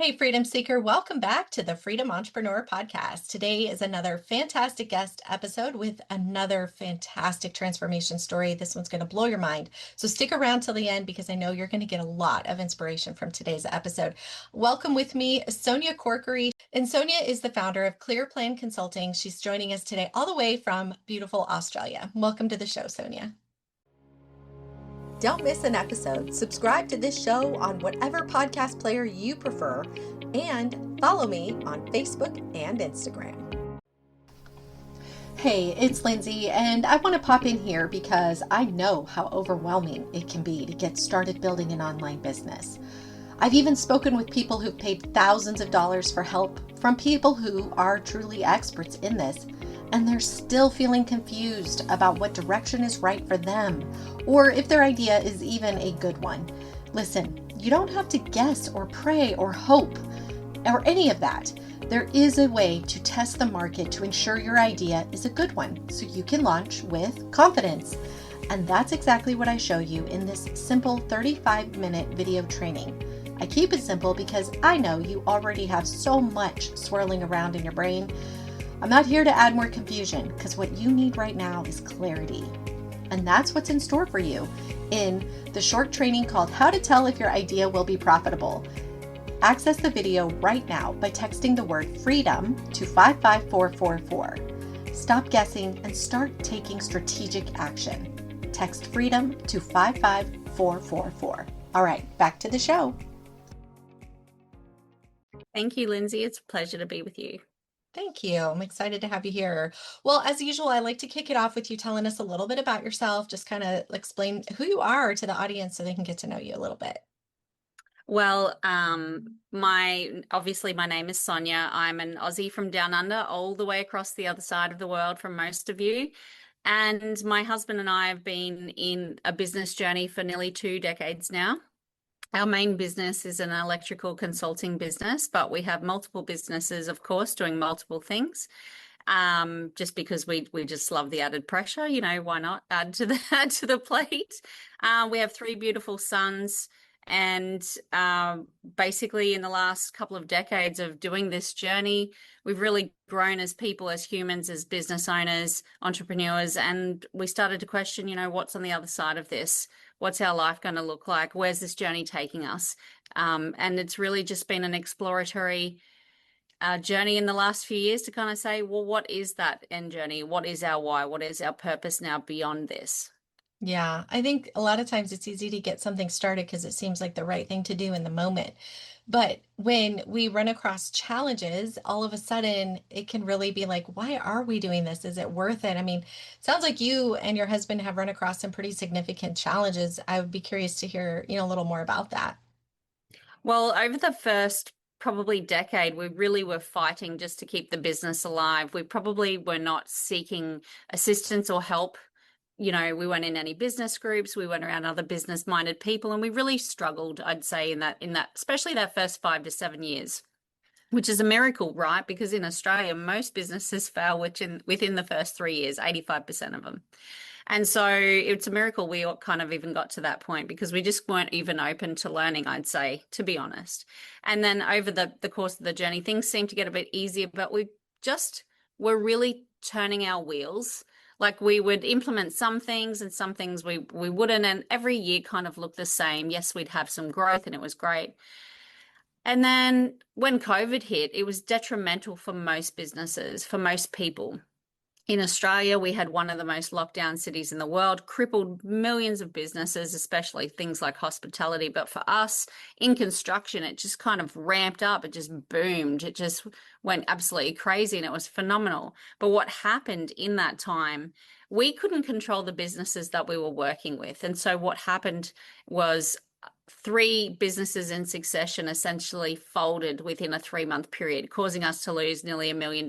Hey, Freedom Seeker, welcome back to the Freedom Entrepreneur Podcast. Today is another fantastic guest episode with another fantastic transformation story. This one's going to blow your mind. So stick around till the end because I know you're going to get a lot of inspiration from today's episode. Welcome with me, Sonya Corkery. And Sonya is the founder of Clear Plan Consulting. She's joining us today all the way from beautiful Australia. Welcome to the show, Sonya. Don't miss an episode. Subscribe to this show on whatever podcast player you prefer and follow me on Facebook and Instagram. Hey, it's Lindsay, and I want to pop in here because I know how overwhelming it can be to get started building an online business. I've even spoken with people who've paid thousands of dollars for help from people who are truly experts in this, and they're still feeling confused about what direction is right for them, or if their idea is even a good one. Listen, you don't have to guess or pray or hope or any of that. There is a way to test the market to ensure your idea is a good one so you can launch with confidence. And that's exactly what I show you in this simple 35-minute video training. I keep it simple because I know you already have so much swirling around in your brain. I'm not here to add more confusion because what you need right now is clarity. And that's what's in store for you in the short training called How to Tell If Your Idea Will Be Profitable. Access the video right now by texting the word freedom to 55444. Stop guessing and start taking strategic action. Text freedom to 55444. All right, back to the show. Thank you, Lindsay. It's a pleasure to be with you. Thank you. I'm excited to have you here. Well, as usual, I like to kick it off with you telling us a little bit about yourself, just kind of explain who you are to the audience so they can get to know you a little bit. Well, obviously my name is Sonya. I'm an Aussie from down under, all the way across the other side of the world from most of you. And my husband and I have been in a business journey for nearly 2 decades now. Our main business is an electrical consulting business, but we have multiple businesses, of course, doing multiple things. Just because we just love the added pressure, why not add to the plate? We have 3 beautiful sons, and basically in the last couple of decades of doing this journey, we've really grown as people, as humans, as business owners, entrepreneurs, and we started to question, what's on the other side of this? What's our life going to look like? Where's this journey taking us? And it's really just been an exploratory journey in the last few years to kind of say, well, what is that end journey? What is our why? What is our purpose now beyond this? Yeah, I think a lot of times it's easy to get something started because it seems like the right thing to do in the moment. But when we run across challenges, all of a sudden it can really be like, why are we doing this? Is it worth it? I mean, sounds like you and your husband have run across some pretty significant challenges. I would be curious to hear, a little more about that. Well, over the first probably decade, we really were fighting just to keep the business alive. We probably were not seeking assistance or help. We weren't in any business groups. We weren't around other business-minded people, and we really struggled, I'd say, in that, especially that first 5 to 7 years, which is a miracle, right? Because in Australia, most businesses fail within the first 3 years, 85% of them. And so it's a miracle we all kind of even got to that point because we just weren't even open to learning, I'd say, to be honest. And then over the course of the journey, things seemed to get a bit easier, but we just were really turning our wheels. Like we would implement some things and some things we wouldn't. And every year kind of looked the same. Yes, we'd have some growth and it was great. And then when COVID hit, it was detrimental for most businesses, for most people. In Australia, we had one of the most locked down cities in the world, crippled millions of businesses, especially things like hospitality. But for us in construction, it just kind of ramped up. It just boomed. It just went absolutely crazy and it was phenomenal. But what happened in that time, we couldn't control the businesses that we were working with. And so what happened was 3 businesses in succession essentially folded within a 3-month period, causing us to lose nearly $1 million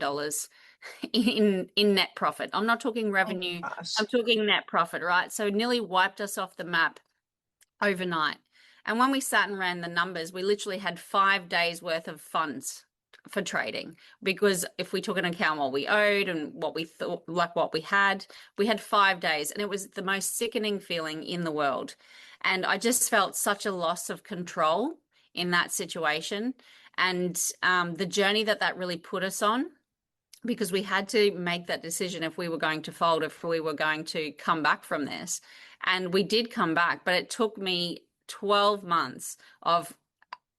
in net profit. I'm not talking revenue. Oh, gosh. I'm talking net profit, right? So it nearly wiped us off the map overnight. And when we sat and ran the numbers, we literally had 5 days worth of funds for trading, because if we took into account what we owed and what we thought, like what we had 5 days, and it was the most sickening feeling in the world. And I just felt such a loss of control in that situation. And the journey that really put us on, because we had to make that decision if we were going to fold, if we were going to come back from this. And we did come back, but it took me 12 months of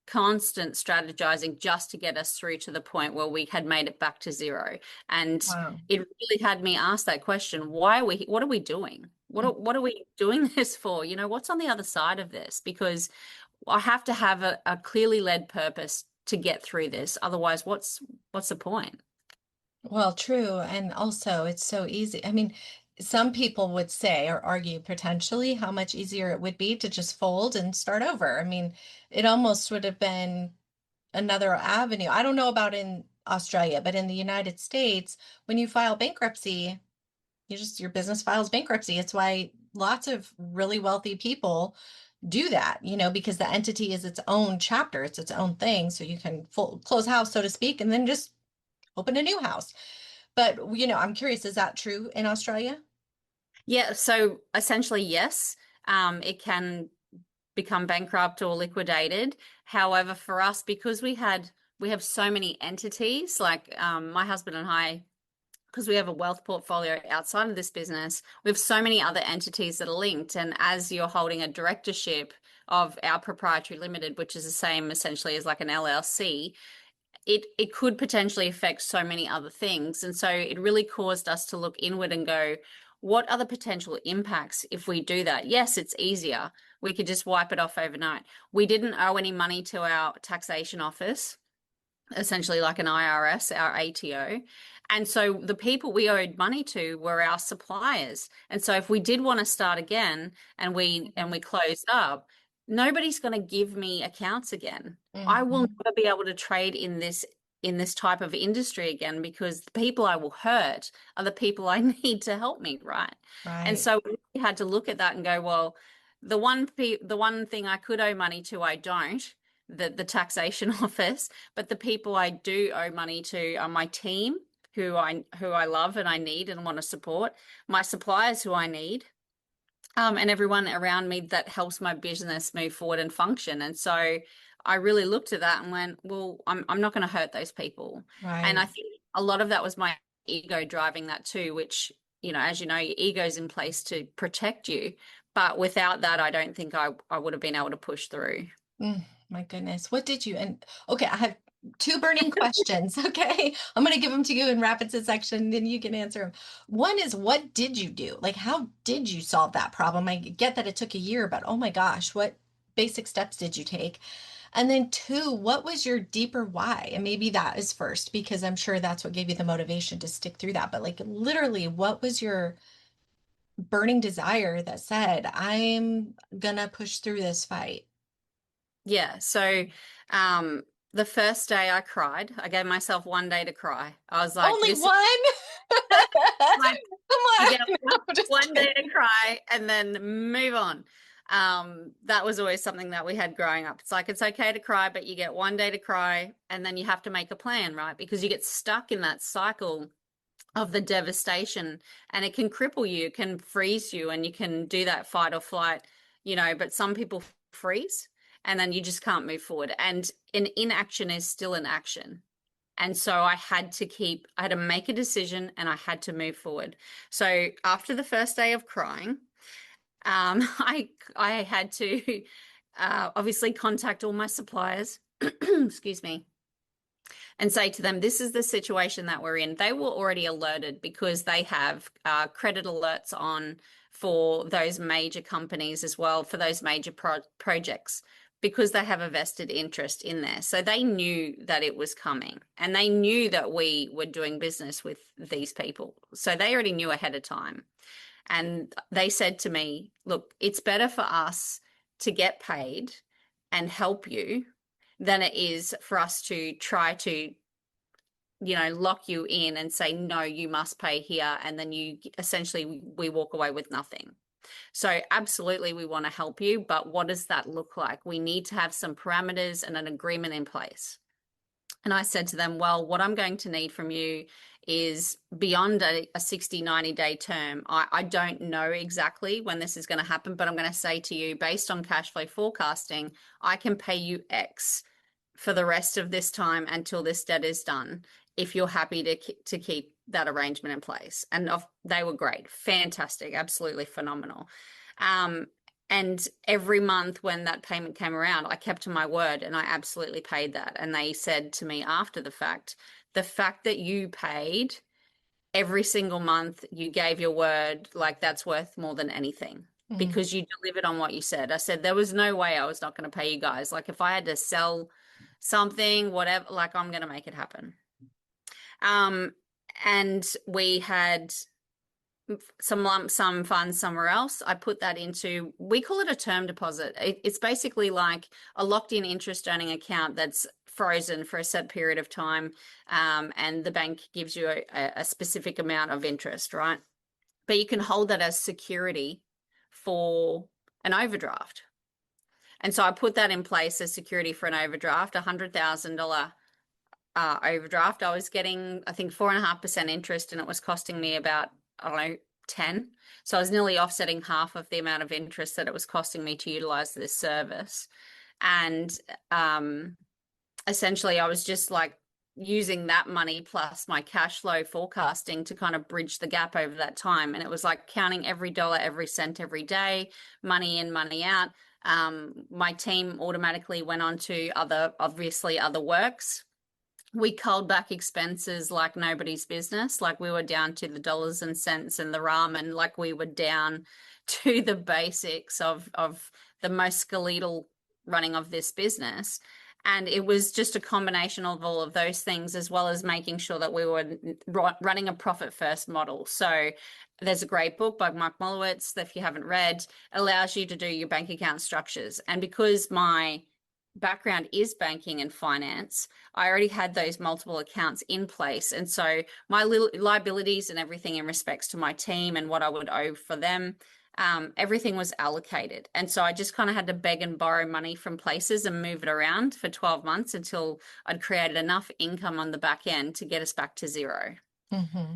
constant strategizing just to get us through to the point where we had made it back to zero. And Wow. it really had me ask that question, what are we doing? What are we doing this for? What's on the other side of this? Because I have to have a clearly led purpose to get through this. Otherwise, what's the point? Well, true. And also, it's so easy. I mean, some people would say or argue potentially how much easier it would be to just fold and start over. I mean, it almost would have been another avenue. I don't know about in Australia, but in the United States, when you file bankruptcy, your business files bankruptcy. It's why lots of really wealthy people do that, because the entity is its own chapter, it's its own thing. So you can close house, so to speak, and then just open a new house. But, I'm curious, is that true in Australia? Yeah, so essentially, yes, it can become bankrupt or liquidated. However, for us, because we have so many entities, like my husband and I, because we have a wealth portfolio outside of this business, we have so many other entities that are linked. And as you're holding a directorship of our proprietary limited, which is the same essentially as like an LLC, it could potentially affect so many other things. And so it really caused us to look inward and go, what are the potential impacts if we do that? Yes, it's easier. We could just wipe it off overnight. We didn't owe any money to our taxation office, essentially like an IRS, our ATO. And so the people we owed money to were our suppliers. And so if we did want to start again and we closed up, nobody's going to give me accounts again. I will Mhm. never be able to trade in this type of industry again, because the people I will hurt are the people I need to help me, right? And Right. so we had to look at that and go, well, the one thing I could owe money to, I don't, the taxation office, but the people I do owe money to are my team, who I love and I need and want to support, my suppliers who I need, and everyone around me that helps my business move forward and function. And so I really looked at that and went, well, I'm not going to hurt those people. And I Right. think a lot of that was my ego driving that too, which, as you know, your ego's in place to protect you. But without that, I don't think I would have been able to push through. My goodness. What did you, and okay, I have two burning questions. Okay. I'm going to give them to you in rapid succession, then you can answer them. One is, what did you do? Like, how did you solve that problem? I get that it took a year, but oh my gosh, what basic steps did you take? And then two, what was your deeper why? And maybe that is first, because I'm sure that's what gave you the motivation to stick through that. But like, literally, what was your burning desire that said, I'm gonna push through this fight? Yeah. So, the first day I cried, I gave myself one day to cry. I was like, Only this is one? like, Come you on. get No, I'm just one day kidding. to cry and then move on. That was always something that we had growing up. It's like, it's okay to cry, but you get one day to cry and then you have to make a plan, right? Because you get stuck in that cycle of the devastation and it can cripple you, it can freeze you, and you can do that fight or flight, but some people freeze and then you just can't move forward. And an inaction is still an action. And so I had to make a decision and I had to move forward. So after the first day of crying, I had to obviously contact all my suppliers, excuse me, and say to them, this is the situation that we're in. They were already alerted because they have credit alerts on for those major companies as well, for those major projects, because they have a vested interest in there. So they knew that it was coming and they knew that we were doing business with these people. So they already knew ahead of time. And they said to me, look, it's better for us to get paid and help you than it is for us to try to, lock you in and say, no, you must pay here. And then you essentially, we walk away with nothing. So, absolutely, we want to help you. But what does that look like? We need to have some parameters and an agreement in place. And I said to them, well, what I'm going to need from you is beyond a 60, 90-day term. I don't know exactly when this is going to happen, but I'm going to say to you, based on cash flow forecasting, I can pay you X for the rest of this time until this debt is done, if you're happy to keep that arrangement in place. And they were great, fantastic, absolutely phenomenal. Um, and every month when that payment came around, I kept to my word and I absolutely paid that. And they said to me after the fact that you paid every single month, you gave your word, like that's worth more than anything Mm. because you delivered on what you said. I said there was no way I was not going to pay you guys. Like if I had to sell something, whatever, like I'm going to make it happen. Um, and we had some lump sum funds somewhere else. I put that into, we call it a term deposit. It's basically like a locked in interest earning account that's frozen for a set period of time. And the bank gives you a specific amount of interest, right? But you can hold that as security for an overdraft. And so I put that in place as security for an overdraft, $100,000 overdraft. I was getting, I think, 4.5% interest, and it was costing me about, I don't know, 10. So I was nearly offsetting half of the amount of interest that it was costing me to utilize this service. And essentially, I was just like using that money plus my cash flow forecasting to kind of bridge the gap over that time. And it was like counting every dollar, every cent, every day, money in, money out. My team automatically went on to obviously other works. We culled back expenses like nobody's business. Like we were down to the dollars and cents and the ramen. Like we were down to the basics of the most skeletal running of this business. And it was just a combination of all of those things, as well as making sure that we were running a profit first model. So there's a great book by Mike Molowitz that if you haven't read, allows you to do your bank account structures. And because my background is banking and finance, I already had those multiple accounts in place. And so my liabilities and everything in respects to my team and what I would owe for them, everything was allocated. And so I just kind of had to beg and borrow money from places and move it around for 12 months until I'd created enough income on the back end to get us back to zero. Mm-hmm.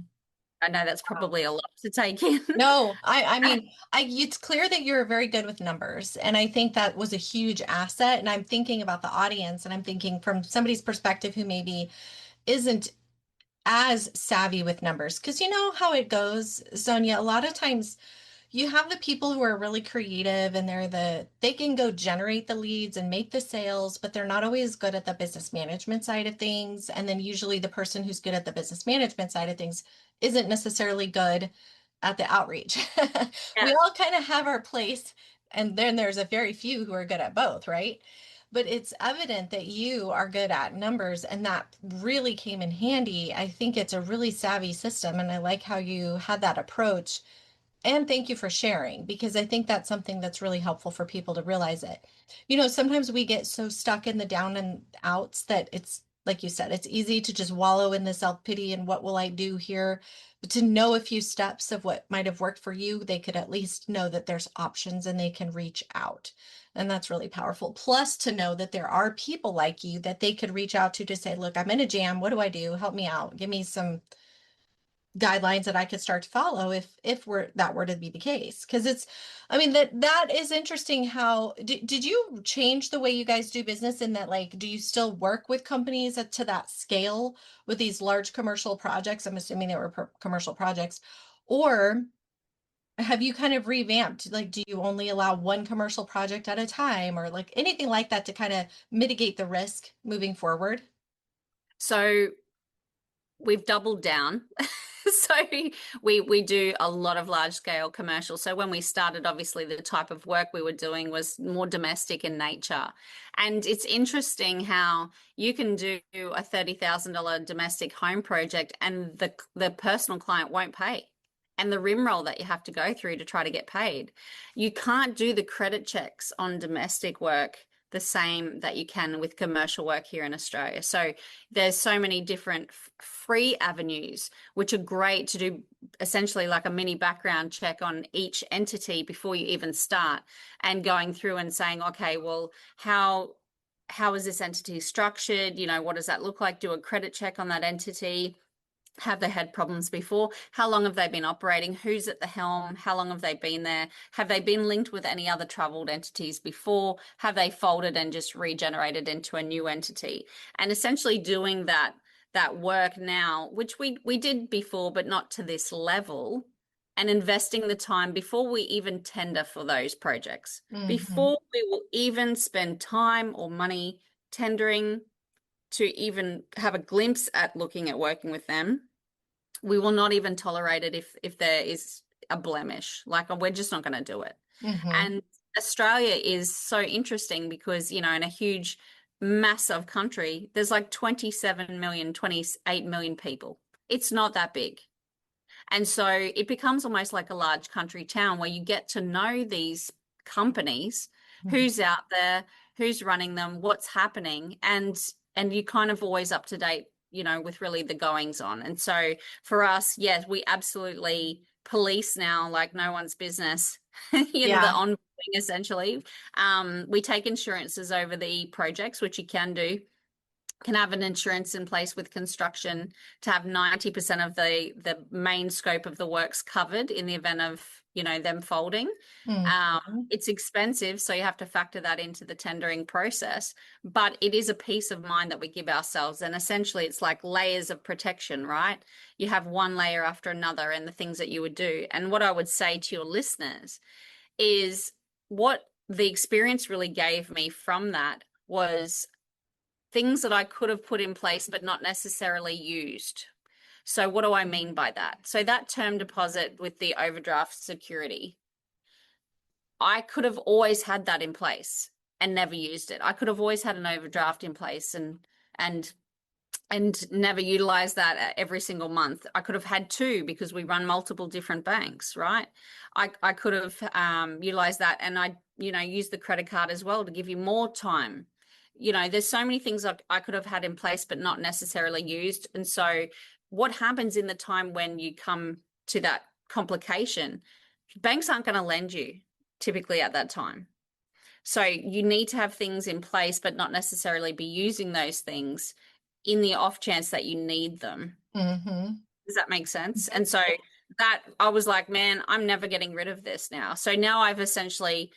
I know that's probably a lot to take in. No, I mean, it's clear that you're very good with numbers. And I think that was a huge asset. And I'm thinking about the audience and I'm thinking from somebody's perspective who maybe isn't as savvy with numbers. Because you know how it goes, Sonia, a lot of times you have the people who are really creative and they can go generate the leads and make the sales, but they're not always good at the business management side of things. And then usually the person who's good at the business management side of things isn't necessarily good at the outreach. Yeah. We all kind of have our place, and then there's a very few who are good at both, right? But it's evident that you are good at numbers, and that really came in handy. I think it's a really savvy system, and I like how you had that approach. And thank you for sharing, because I think that's something that's really helpful for people to realize it. You know, sometimes we get so stuck in the down and outs that it's like you said, it's easy to just wallow in the self-pity and what will I do here? But to know a few steps of what might have worked for you, they could at least know that there's options and they can reach out. And that's really powerful. Plus, to know that there are people like you that they could reach out to say, look, I'm in a jam. What do I do? Help me out. Give me some guidelines that I could start to follow if that were to be the case. Because it's, I mean, that is interesting. How did you change the way you guys do business in that, like, do you still work with companies to that scale with these large commercial projects? I'm assuming they were commercial projects, or have you kind of revamped? Like, do you only allow one commercial project at a time, or like anything like that to kind of mitigate the risk moving forward? So we've doubled down. So we do a lot of large scale commercial. So when we started, obviously the type of work we were doing was more domestic in nature. And it's interesting how you can do a $30,000 domestic home project and the personal client won't pay. And the rim roll that you have to go through to try to get paid. You can't do the credit checks on domestic work the same that you can with commercial work here in Australia. So there's so many different free avenues, which are great to do essentially like a mini background check on each entity before you even start and going through and saying, okay, well, how is this entity structured? You know, what does that look like? Do a credit check on that entity. Have they had problems before? How long have they been operating? Who's at the helm? How long have they been there? Have they been linked with any other troubled entities before? Have they folded and just regenerated into a new entity? And essentially doing that work now, which we did before, but not to this level, and investing the time before we even tender for those projects, Mm-hmm. before we will even spend time or money tendering to even have a glimpse at looking at working with them, we will not even tolerate it if there is a blemish. Like, we're just not going to do it. Mm-hmm. And Australia is so interesting because, in a huge, massive country, there's like 27 million, 28 million people. It's not that big. And so it becomes almost like a large country town where you get to know these companies, who's out there, who's running them, what's happening, and you kind of always up to date, with really the goings on. And so for us, yes, we absolutely police now like no one's business, the Yeah. onboarding essentially. We take insurances over the projects, which you can do, can have an insurance in place with construction to have 90% of the main scope of the works covered in the event of them folding. Mm-hmm. It's expensive, so you have to factor that into the tendering process, but it is a peace of mind that we give ourselves. And essentially it's like layers of protection, right? You have one layer after another and the things that you would do. And what I would say to your listeners is, what the experience really gave me from that was things that I could have put in place but not necessarily used. So what do I mean by that? So that term deposit with the overdraft security, I could have always had that in place and never used it. I could have always had an overdraft in place and never utilize that every single month. I could have had two because we run multiple different banks, right? I could have utilized that, and I use the credit card as well to give you more time. There's so many things I could have had in place but not necessarily used. And so what happens in the time when you come to that complication, banks aren't going to lend you typically at that time. So you need to have things in place but not necessarily be using those things in the off chance that you need them. Mm-hmm. Does that make sense? And so that I was like, man, I'm never getting rid of this now. So now I've essentially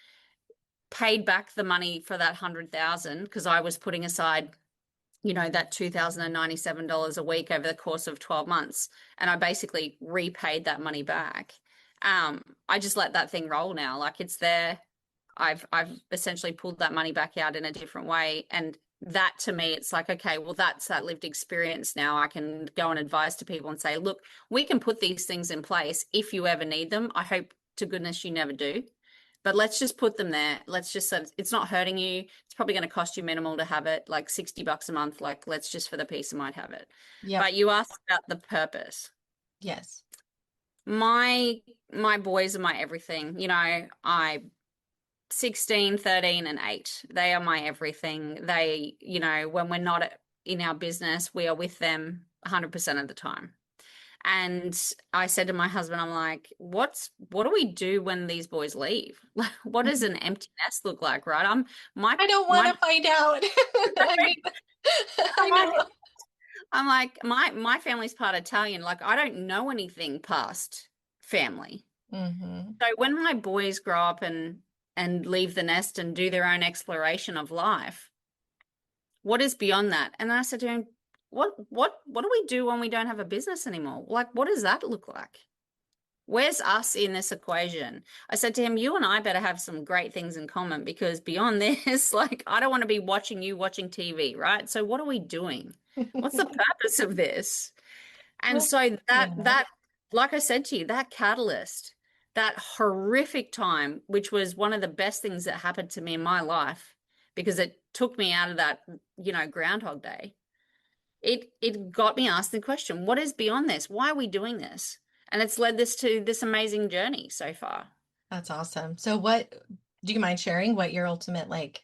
paid back the money for that 100,000 because I was putting aside, that $2,097 a week over the course of 12 months. And I basically repaid that money back. I just let that thing roll now. Like, it's there. I've essentially pulled that money back out in a different way. And that, to me, it's like, okay, well, that's that lived experience now. I can go and advise to people and say, look, we can put these things in place if you ever need them. I hope to goodness you never do. But let's just put them there. Let's just, it's not hurting you. It's probably going to cost you minimal to have it, like $60 a month. Like, let's just for the peace of mind have it. Yep. But you asked about the purpose. Yes. My boys are my everything. I 16, 13, and 8. They are my everything. They, when we're not in our business, we are with them 100% of the time. And I said to my husband, I'm like, what do we do when these boys leave? What does an empty nest look like, right? I don't want to find out. I mean, I know. I'm like, my family's part Italian. Like, I don't know anything past family. Mm-hmm. So when my boys grow up and leave the nest and do their own exploration of life, what is beyond that? And I said to him, what do we do when we don't have a business anymore? Like, what does that look like? Where's us in this equation? I said to him, you and I better have some great things in common, because beyond this, like, I don't want to be watching you watching TV, right? So what are we doing? What's the purpose of this? And so Yeah. that, like I said to you, that catalyst, that horrific time, which was one of the best things that happened to me in my life, because it took me out of that, Groundhog Day. It got me asking the question, what is beyond this? Why are we doing this? And it's led this to this amazing journey so far. That's awesome. So do you mind sharing what your ultimate, like,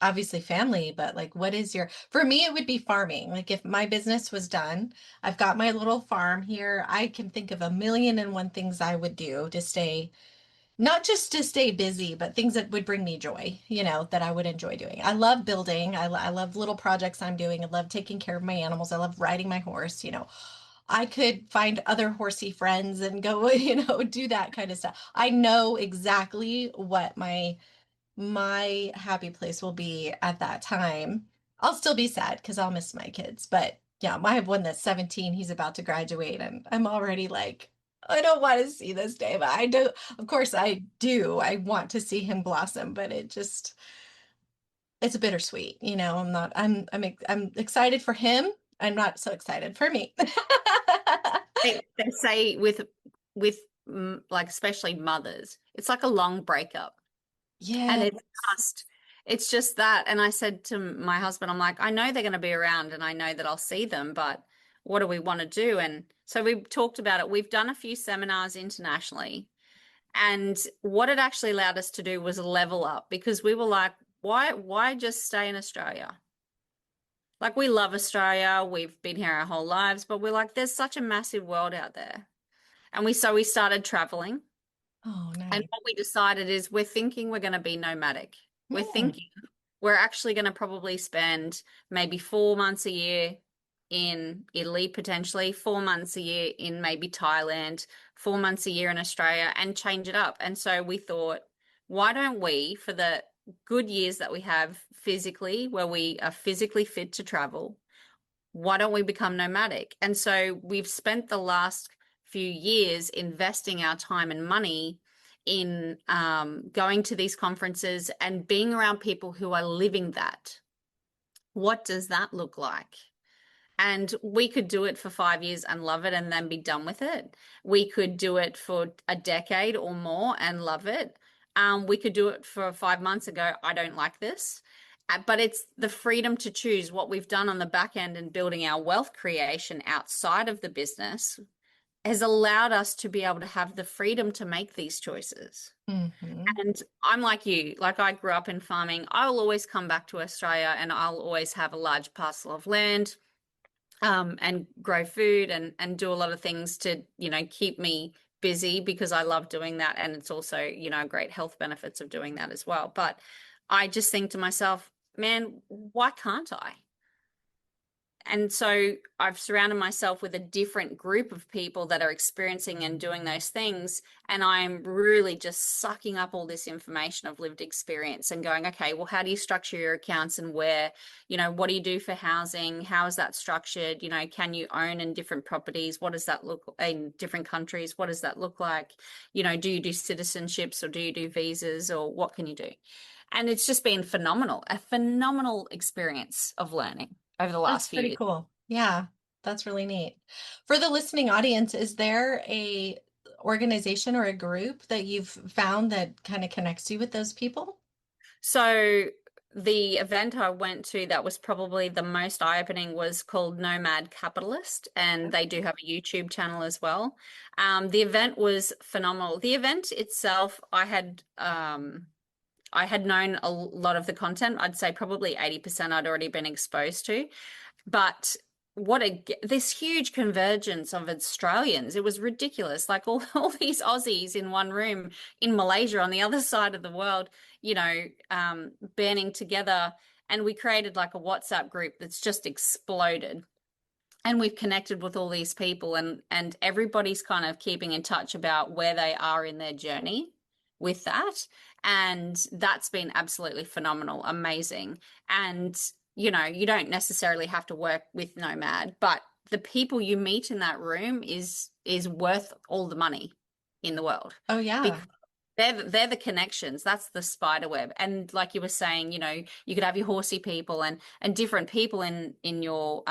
obviously family, but like, what is for me, it would be farming. Like, if my business was done, I've got my little farm here. I can think of a million and one things I would do to stay, not just to stay busy, but things that would bring me joy, that I would enjoy doing. I love building. I love little projects I'm doing. I love taking care of my animals. I love riding my horse. I could find other horsey friends and go, you know, do that kind of stuff. I know exactly what my happy place will be at that time. I'll still be sad because I'll miss my kids, but yeah, I have one that's 17. He's about to graduate, and I'm already like, I don't want to see this day, but I do. Of course, I do. I want to see him blossom, but it's a bittersweet. You know, I'm not. I'm excited for him. I'm not so excited for me. They say with like especially mothers, it's like a long breakup. And Yeah. it's just that. And I said to my husband, I'm like, I know they're going to be around and I know that I'll see them, but what do we want to do? And so we talked about it. We've done a few seminars internationally. And what it actually allowed us to do was level up because we were like, why just stay in Australia? Like we love Australia. We've been here our whole lives, but we're like, there's such a massive world out there. And we started traveling. Oh, And nice. what we decided is we're thinking we're going to be nomadic. We're Hmm. thinking we're actually going to probably spend maybe 4 months a year in Italy, potentially 4 months a year in maybe Thailand, 4 months a year in Australia, and change it up. And so we thought, why don't we, for the good years that we have physically, where we are physically fit to travel, why don't we become nomadic? And so we've spent the last few years investing our time and money in going to these conferences and being around people who are living that. What does that look like? And we could do it for 5 years and love it and then be done with it. We could do it for a decade or more and love it. We could do it for 5 months and go, I don't like this. But it's the freedom to choose what we've done on the back end and building our wealth creation outside of the business has allowed us to be able to have the freedom to make these choices. Hmm. And I'm like you, like I grew up in farming. I'll always come back to Australia and I'll always have a large parcel of land and grow food and do a lot of things to, keep me busy because I love doing that. And it's also, great health benefits of doing that as well. But I just think to myself, man, why can't I? And so I've surrounded myself with a different group of people that are experiencing and doing those things. And I'm really just sucking up all this information of lived experience and going, okay, well, how do you structure your accounts and where, what do you do for housing? How is that structured? Can you own in different properties? What does that look in different countries? What does that look like? Do you do citizenships or do you do visas or what can you do? And it's just been phenomenal, a phenomenal experience of learning over the That's last few pretty years. cool. Yeah, that's really neat. For the listening audience, is there a organization or a group that you've found that kind of connects you with those people? So the event I went to that was probably the most eye-opening was called Nomad Capitalist, and they do have a YouTube channel as well. The event was phenomenal. The event itself, I had known a lot of the content. I'd say probably 80% I'd already been exposed to. But this huge convergence of Australians. It was ridiculous. Like all these Aussies in one room in Malaysia on the other side of the world, banding together. And we created like a WhatsApp group that's just exploded. And we've connected with all these people and everybody's kind of keeping in touch about where they are in their journey with that. And that's been absolutely phenomenal, amazing. And you don't necessarily have to work with Nomad, but the people you meet in that room is worth all the money in the world Oh, yeah. because they're the connections. That's the spider web. And like you were saying, you could have your horsey people and different people in your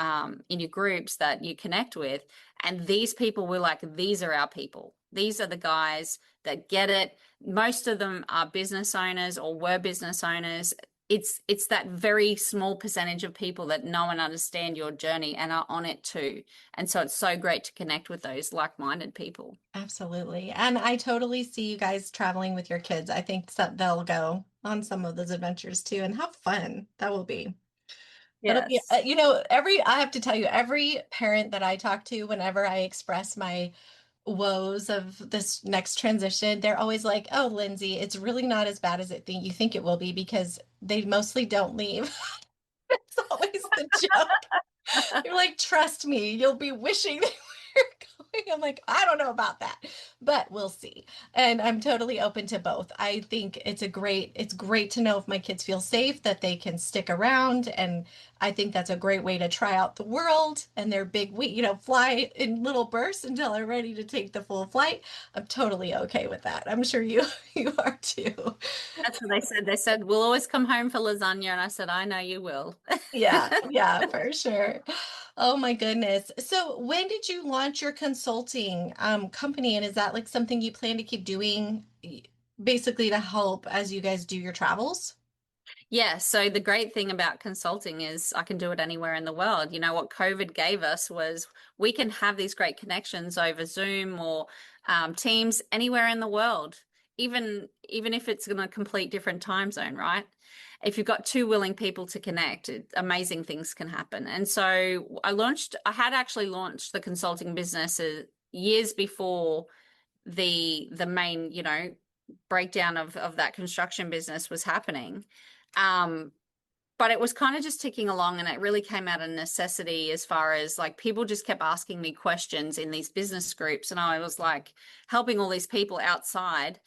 groups that you connect with. And these people were like, these are our people. These are the guys that get it. Most of them are business owners or were business owners. It's that very small percentage of people that know and understand your journey and are on it too. And so it's so great to connect with those like-minded people. Absolutely. And I totally see you guys traveling with your kids. I think that they'll go on some of those adventures too and have fun. That will be. That'll be, Yes. I have to tell you, every parent that I talk to, whenever I express my woes of this next transition, they're always like, "Oh, Lindsay, it's really not as bad as you think it will be because they mostly don't leave." It's always the joke. You're like, "Trust me, you'll be wishing." going. I'm like, I don't know about that, but we'll see. And I'm totally open to both. I think it's great to know if my kids feel safe that they can stick around. And I think that's a great way to try out the world and their big week, fly in little bursts until they're ready to take the full flight. I'm totally okay with that. I'm sure you you are too. That's what they said. They said, we'll always come home for lasagna. And I said, I know you will. Yeah, yeah, for sure. Oh my goodness. So when did you launch your consulting company? And is that like something you plan to keep doing basically to help as you guys do your travels? Yeah, so the great thing about consulting is I can do it anywhere in the world. What COVID gave us was we can have these great connections over Zoom or Teams anywhere in the world, even if it's in a complete different time zone, right? If you've got two willing people to connect, amazing things can happen. And so I had actually launched the consulting business years before the main, breakdown of that construction business was happening. Um, but it was kind of just ticking along, and it really came out of necessity as far as like people just kept asking me questions in these business groups, and I was like helping all these people outside.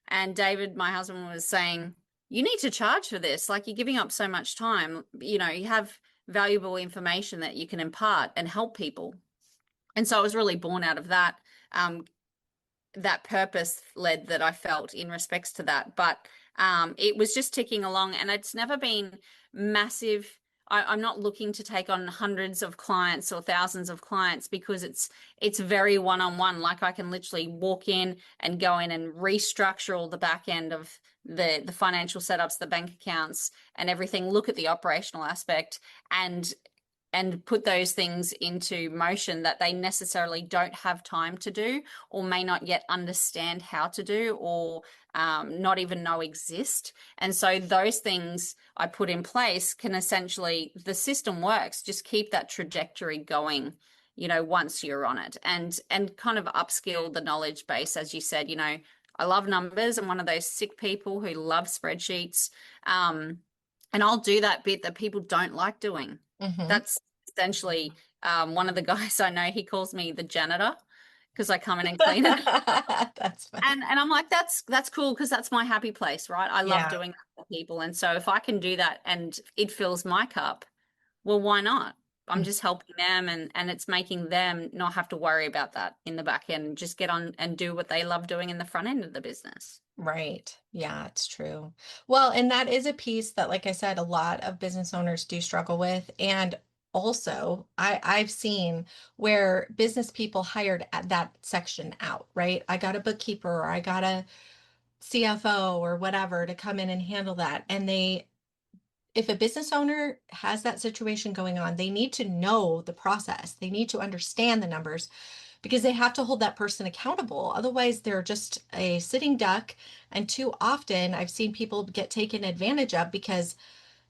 And David, my husband, was saying, you need to charge for this. Like, you're giving up so much time. You have valuable information that you can impart and help people. And so I was really born out of um, that purpose led that I felt in respects to that. But it was just ticking along, and it's never been massive. I'm not looking to take on hundreds of clients or thousands of clients because it's very one-on-one. Like, I can literally walk in and go in and restructure all the back end of the financial setups, the bank accounts, and everything. Look at the operational aspect and put those things into motion that they necessarily don't have time to do or may not yet understand how to do or not even know exist. And so those things I put in place can essentially, the system works, just keep that trajectory going, once you're on it, and kind of upskill the knowledge base. As you said, I love numbers. I'm one of those sick people who love spreadsheets. And I'll do that bit that people don't like doing. Hmm. That's essentially one of the guys I know, he calls me the janitor because I come in and clean it. That's funny. And I'm like, that's cool because that's my happy place, right? I love Yeah. doing that for people. And so if I can do that and it fills my cup, well, why not? I'm just helping them, and it's making them not have to worry about that in the back end, just get on and do what they love doing in the front end of the business. Right. Yeah, it's true. Well, and that is a piece that, like I said, a lot of business owners do struggle with. And also, I've seen where business people hired at that section out, right? I got a bookkeeper or I got a CFO or whatever to come in and handle that. And if a business owner has that situation going on, they need to know the process. They need to understand the numbers because they have to hold that person accountable. Otherwise, they're just a sitting duck. And too often, I've seen people get taken advantage of because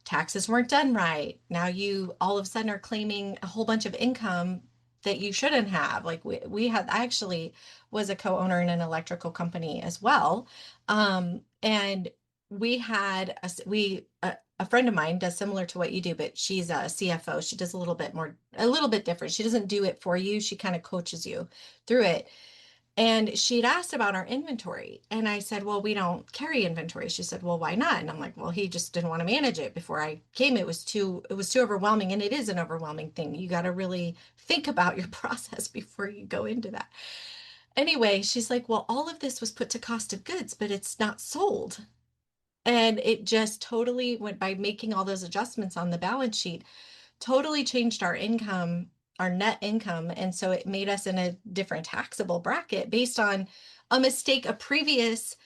taxes weren't done right. Now you all of a sudden are claiming a whole bunch of income that you shouldn't have. Like I actually was a co-owner in an electrical company as well. And we had a friend of mine does similar to what you do, but she's a CFO. She does a little bit different. She doesn't do it for you. She kind of coaches you through it. And she'd asked about our inventory. And I said, well, we don't carry inventory. She said, well, why not? And I'm like, well, he just didn't want to manage it. Before I came, it was too overwhelming. And it is an overwhelming thing. You got to really think about your process before you go into that. Anyway, she's like, well, all of this was put to cost of goods, but it's not sold. And it just totally went by making all those adjustments on the balance sheet, totally changed our income, our net income. And so it made us in a different taxable bracket based on a mistake a previous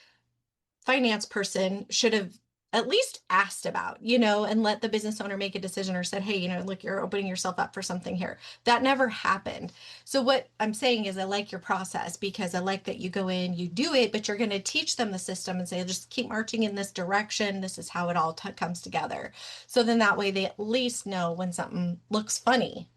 finance person should have at least asked about, and let the business owner make a decision or said, hey, look, you're opening yourself up for something here. That never happened. So what I'm saying is I like your process because I like that you go in, you do it, but you're going to teach them the system and say, just keep marching in this direction. This is how it all comes together. So then that way they at least know when something looks funny.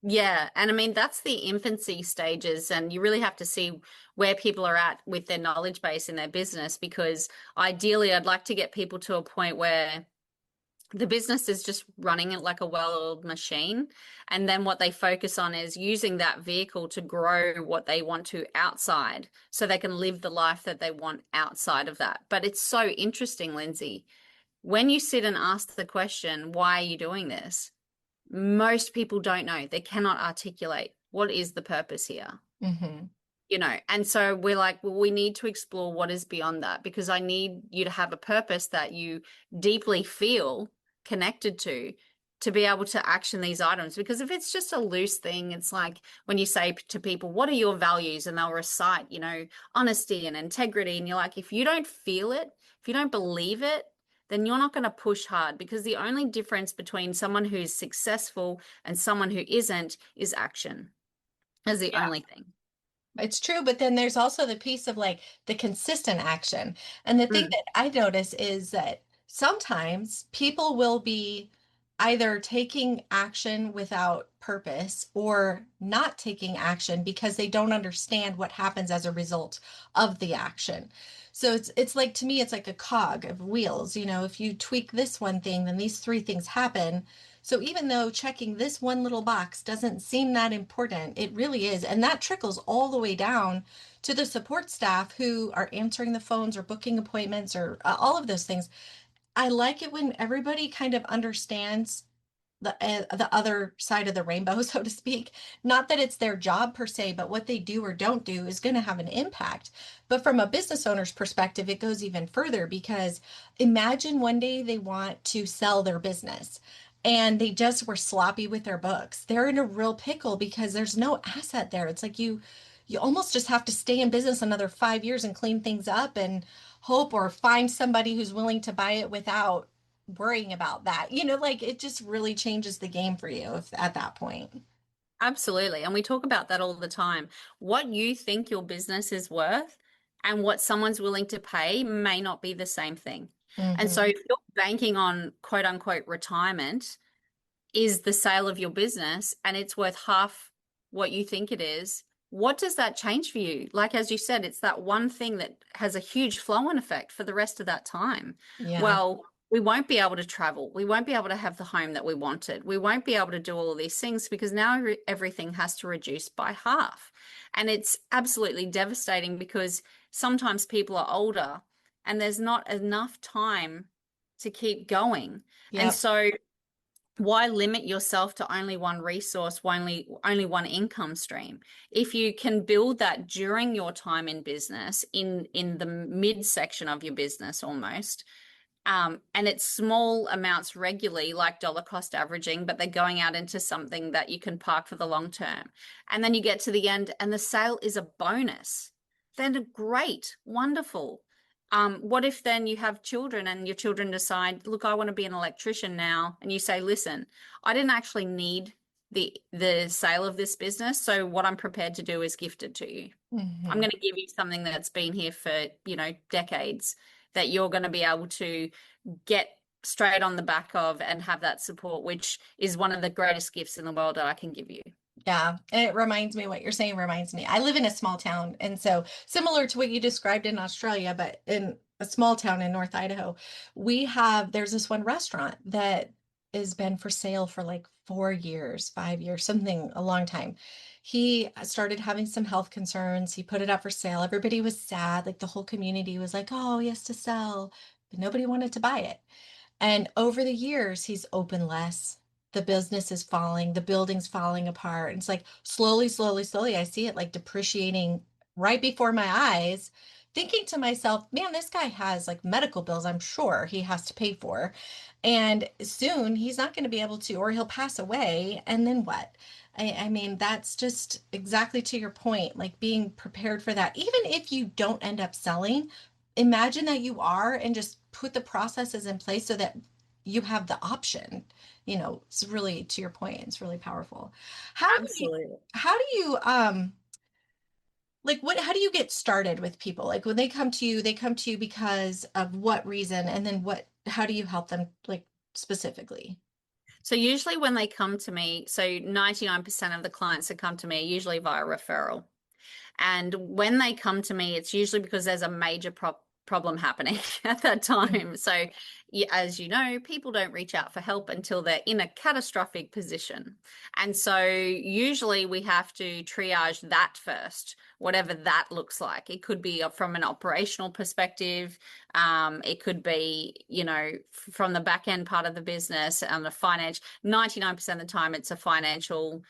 Yeah, and I mean that's the infancy stages, and you really have to see where people are at with their knowledge base in their business because ideally I'd like to get people to a point where the business is just running it like a well-oiled machine. And then what they focus on is using that vehicle to grow what they want to outside so they can live the life that they want outside of that. But it's so interesting, Lindsay. When you sit and ask the question, why are you doing this? Most people don't know. They cannot articulate what is the purpose here. Hmm. And so we're like, well, we need to explore what is beyond that because I need you to have a purpose that you deeply feel connected to be able to action these items. Because if it's just a loose thing, it's like when you say to people, what are your values? And they'll recite, honesty and integrity. And you're like, if you don't feel it, if you don't believe it, then you're not going to push hard because the only difference between someone who's successful and someone who isn't is action. Is the only thing. It's true, but then there's also the piece of like the consistent action. And the thing Mm. that I notice is that sometimes people will be either taking action without purpose or not taking action because they don't understand what happens as a result of the action. So it's like to me it's like a cog of wheels, if you tweak this one thing, then these three things happen. So even though checking this one little box doesn't seem that important, it really is. And that trickles all the way down to the support staff who are answering the phones or booking appointments or all of those things. I like it when everybody kind of understands the other side of the rainbow, so to speak. Not that it's their job per se, but what they do or don't do is going to have an impact. But from a business owner's perspective, it goes even further because imagine one day they want to sell their business and they just were sloppy with their books. They're in a real pickle because there's no asset there. It's like you almost just have to stay in business another 5 years and clean things up and hope or find somebody who's willing to buy it without worrying about that. Like it just really changes the game for you if, at that point. Absolutely. And we talk about that all the time. What you think your business is worth and what someone's willing to pay may not be the same thing. And so Hmm. if you're banking on quote unquote retirement is the sale of your business and it's worth half what you think it is, what does that change for you? Like, as you said, it's that one thing that has a huge flow-on effect for the rest of that time. Yeah. Well, we won't be able to travel. We won't be able to have the home that we wanted. We won't be able to do all of these things because now everything has to reduce by half. And it's absolutely devastating because sometimes people are older and there's not enough time to keep going. And Yep. so why limit yourself to only one resource, only one income stream? If you can build that during your time in business, in the midsection of your business almost, and it's small amounts regularly, like dollar cost averaging, but they're going out into something that you can park for the long term. And then you get to the end and the sale is a bonus. Then great, wonderful. What if then you have children and your children decide, look, I want to be an electrician now, and you say, listen, I didn't actually need the sale of this business, so what I'm prepared to do is gift it to you. I'm Hmm. going to give you something that's been here for, decades that you're going to be able to get straight on the back of and have that support, which is one of the greatest gifts in the world that I can give you. Yeah, and it reminds me what you're saying reminds me. I live in a small town, and so similar to what you described in Australia, but in a small town in North Idaho, there's this one restaurant that has been for sale for like 4 years, 5 years, something a long time. He started having some health concerns. He put it up for sale. Everybody was sad. Like the whole community was like, "Oh, he has to sell," but nobody wanted to buy it. And over the years, he's opened less. The business is falling, the building's falling apart. It's like slowly, slowly, slowly, I see it like depreciating right before my eyes, thinking to myself, man, this guy has like medical bills, I'm sure he has to pay for. And soon he's not going to be able to, or he'll pass away. And then what? I mean, that's just exactly to your point, like being prepared for that. Even if you don't end up selling, imagine that you are and just put the processes in place so that you have the option. It's really to your point, it's really powerful. how do you Absolutely. how do you like what how do you get started with people? Like when they come to you because of what reason, and then how do you help them, like, specifically? So usually when they come to me, so 99% of the clients that come to me are usually via referral. And when they come to me, it's usually because there's a major problem happening at that time. So as you know, people don't reach out for help until they're in a catastrophic position. And so usually we have to triage that first, whatever that looks like. It could be from an operational perspective. It could be, from the back end part of the business and the finance. 99% of the time, it's a financial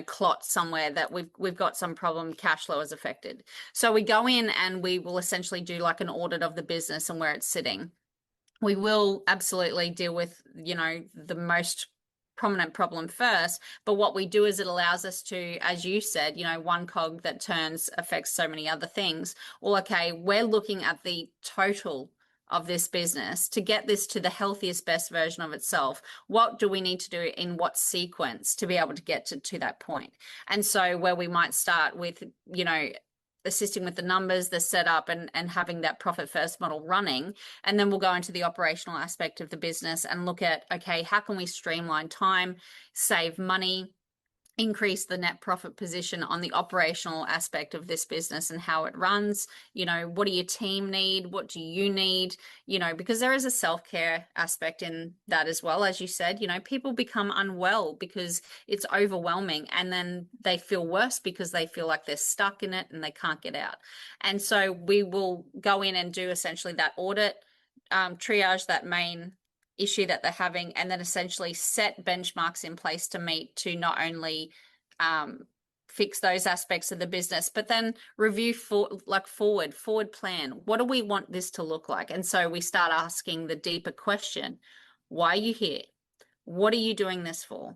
clot somewhere that we've got some problem, cash flow is affected. So we go in and we will essentially do like an audit of the business and where it's sitting. We will absolutely deal with, the most prominent problem first. But what we do is it allows us to, as you said, one cog that turns affects so many other things. Well, okay, we're looking at the total of this business to get this to the healthiest, best version of itself. What do we need to do in what sequence to be able to get to that point? And so where we might start with, assisting with the numbers, the setup, and having that profit first model running. And then we'll go into the operational aspect of the business and look at, okay, how can we streamline time, save money, increase the net profit position on the operational aspect of this business and how it runs. What do your team need? What do you need? Because there is a self-care aspect in that as well. As you said, people become unwell because it's overwhelming, and then they feel worse because they feel like they're stuck in it and they can't get out. And so we will go in and do essentially that audit, triage that main issue that they're having, and then essentially set benchmarks in place to meet, to not only fix those aspects of the business, but then review forward plan. What do we want this to look like? And so we start asking the deeper question: why are you here? What are you doing this for?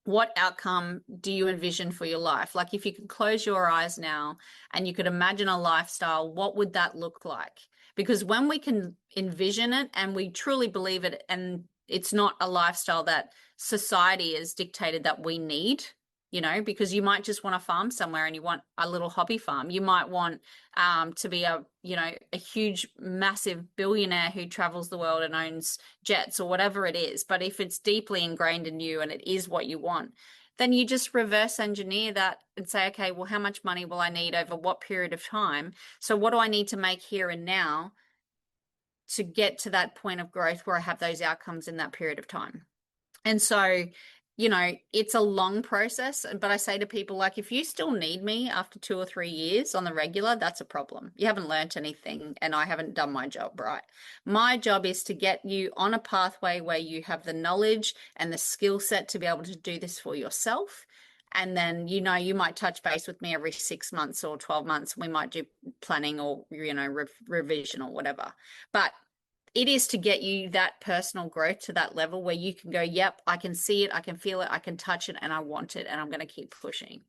What outcome do you envision for your life? Like, if you could close your eyes now and you could imagine a lifestyle, what would that look like? Because when we can envision it and we truly believe it, and it's not a lifestyle that society has dictated that we need, because you might just want to farm somewhere and you want a little hobby farm. You might want to be a huge, massive billionaire who travels the world and owns jets or whatever it is. But if it's deeply ingrained in you and it is what you want, then you just reverse engineer that and say, okay, well, how much money will I need over what period of time? So what do I need to make here and now to get to that point of growth where I have those outcomes in that period of time? And so, it's a long process, but I say to people, like, if you still need me after 2 or 3 years on the regular, that's a problem. You haven't learned anything and I haven't done my job right. My job is to get you on a pathway where you have the knowledge and the skill set to be able to do this for yourself. And then, you might touch base with me every 6 months or 12 months. We might do planning or, revision or whatever. But it is to get you that personal growth to that level where you can go, yep, I can see it, I can feel it, I can touch it, and I want it, and I'm going to keep pushing.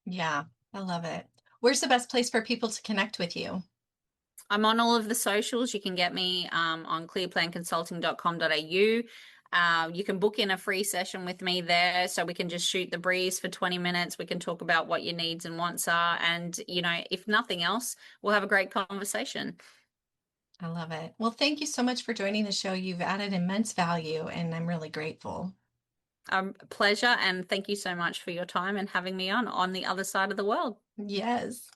Yeah, I love it. Where's the best place for people to connect with you? I'm on all of the socials. You can get me on clearplanconsulting.com.au. You can book in a free session with me there, so we can just shoot the breeze for 20 minutes. We can talk about what your needs and wants are. And, if nothing else, we'll have a great conversation. I love it. Well, thank you so much for joining the show. You've added immense value, and I'm really grateful. Pleasure. And thank you so much for your time and having me on the other side of the world. Yes.